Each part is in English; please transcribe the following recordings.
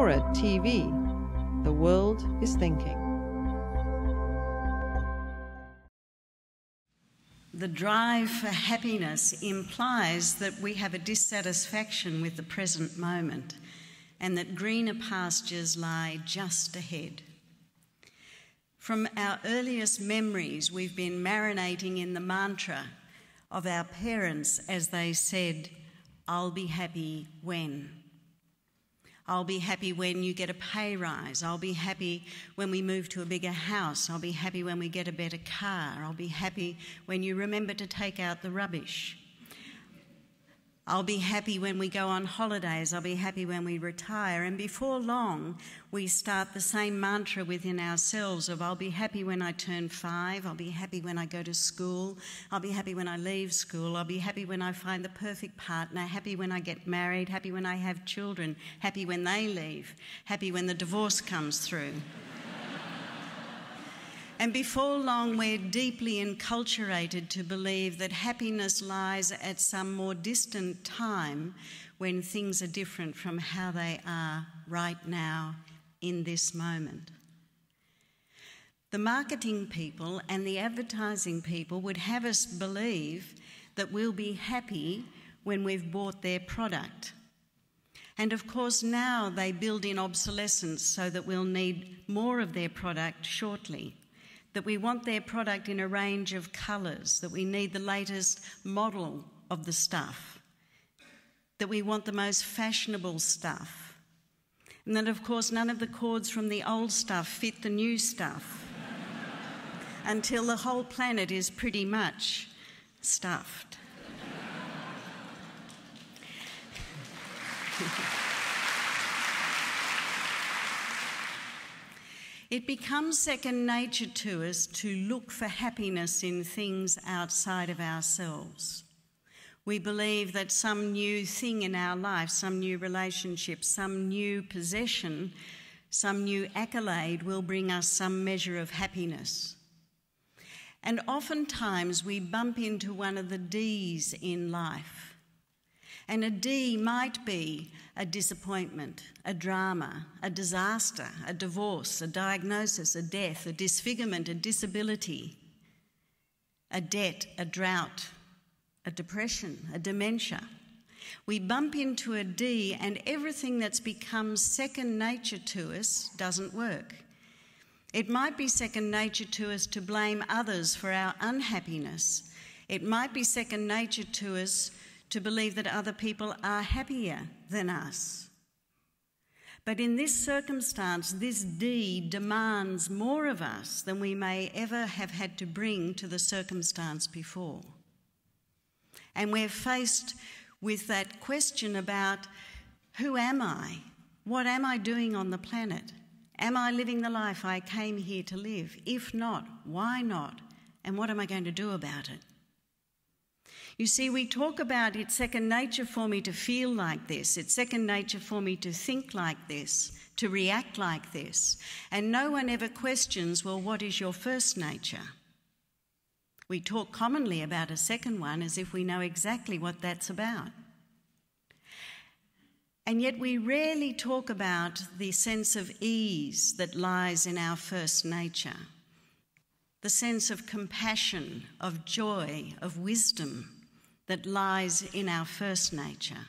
FORA.tv. The world is thinking. The drive for happiness implies that we have a dissatisfaction with the present moment and that greener pastures lie just ahead. From our earliest memories, we've been marinating in the mantra of our parents as they said, "I'll be happy when." I'll be happy when you get a pay rise. I'll be happy when we move to a bigger house. I'll be happy when we get a better car. I'll be happy when you remember to take out the rubbish. I'll be happy when we go on holidays. I'll be happy when we retire. And before long, we start the same mantra within ourselves of I'll be happy when I turn 5. I'll be happy when I go to school. I'll be happy when I leave school. I'll be happy when I find the perfect partner. Happy when I get married. Happy when I have children. Happy when they leave. Happy when the divorce comes through. And before long, we're deeply enculturated to believe that happiness lies at some more distant time when things are different from how they are right now in this moment. The marketing people and the advertising people would have us believe that we'll be happy when we've bought their product. And of course, now they build in obsolescence so that we'll need more of their product shortly. That we want their product in a range of colours, that we need the latest model of the stuff, that we want the most fashionable stuff, and that, of course, none of the cords from the old stuff fit the new stuff until the whole planet is pretty much stuffed. It becomes second nature to us to look for happiness in things outside of ourselves. We believe that some new thing in our life, some new relationship, some new possession, some new accolade will bring us some measure of happiness. And oftentimes we bump into one of the D's in life. And a D might be a disappointment, a drama, a disaster, a divorce, a diagnosis, a death, a disfigurement, a disability, a debt, a drought, a depression, a dementia. We bump into a D and everything that's become second nature to us doesn't work. It might be second nature to us to blame others for our unhappiness. It might be second nature to us to believe that other people are happier than us. But in this circumstance, this D demands more of us than we may ever have had to bring to the circumstance before. And we're faced with that question about, who am I? What am I doing on the planet? Am I living the life I came here to live? If not, why not? And what am I going to do about it? You see, we talk about it's second nature for me to feel like this, it's second nature for me to think like this, to react like this, and no one ever questions, well, what is your first nature? We talk commonly about a second one as if we know exactly what that's about. And yet we rarely talk about the sense of ease that lies in our first nature, the sense of compassion, of joy, of wisdom that lies in our first nature.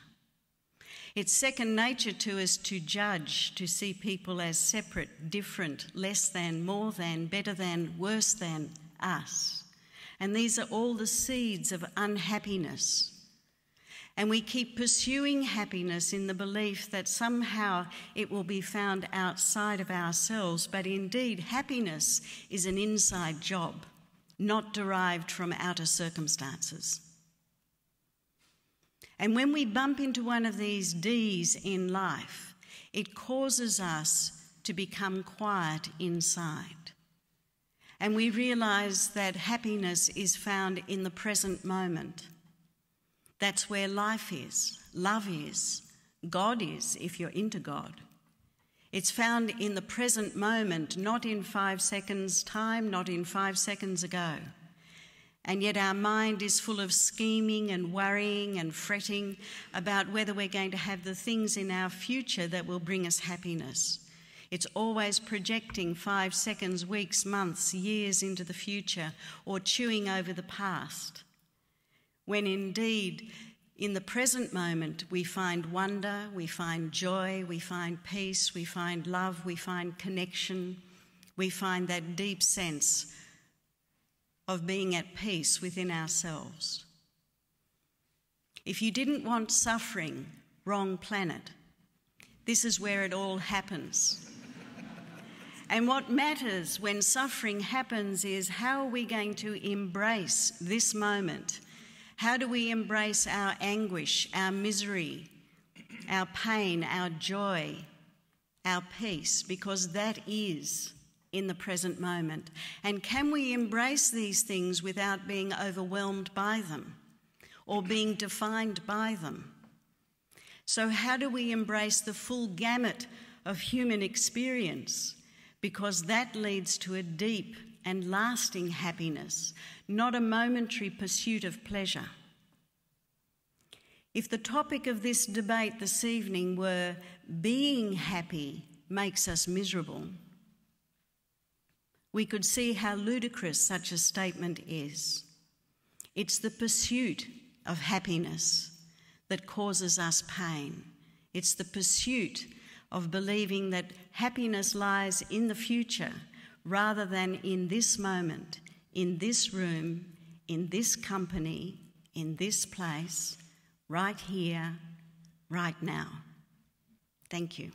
It's second nature to us to judge, to see people as separate, different, less than, more than, better than, worse than us. And these are all the seeds of unhappiness. And we keep pursuing happiness in the belief that somehow it will be found outside of ourselves, but indeed happiness is an inside job, not derived from outer circumstances. And when we bump into one of these D's in life, it causes us to become quiet inside. And we realise that happiness is found in the present moment. That's where life is, love is, God is, if you're into God. It's found in the present moment, not in 5 seconds' time, not in 5 seconds ago. And yet our mind is full of scheming and worrying and fretting about whether we're going to have the things in our future that will bring us happiness. It's always projecting 5 seconds, weeks, months, years into the future, or chewing over the past. When indeed, in the present moment, we find wonder, we find joy, we find peace, we find love, we find connection, we find that deep sense of being at peace within ourselves. If you didn't want suffering, wrong planet. This is where it all happens. And what matters when suffering happens is how are we going to embrace this moment? How do we embrace our anguish, our misery, our pain, our joy, our peace? Because that is in the present moment. And can we embrace these things without being overwhelmed by them or being defined by them? So how do we embrace the full gamut of human experience? Because that leads to a deep and lasting happiness, not a momentary pursuit of pleasure. If the topic of this debate this evening were being happy makes us miserable, we could see how ludicrous such a statement is. It's the pursuit of happiness that causes us pain. It's the pursuit of believing that happiness lies in the future rather than in this moment, in this room, in this company, in this place, right here, right now. Thank you.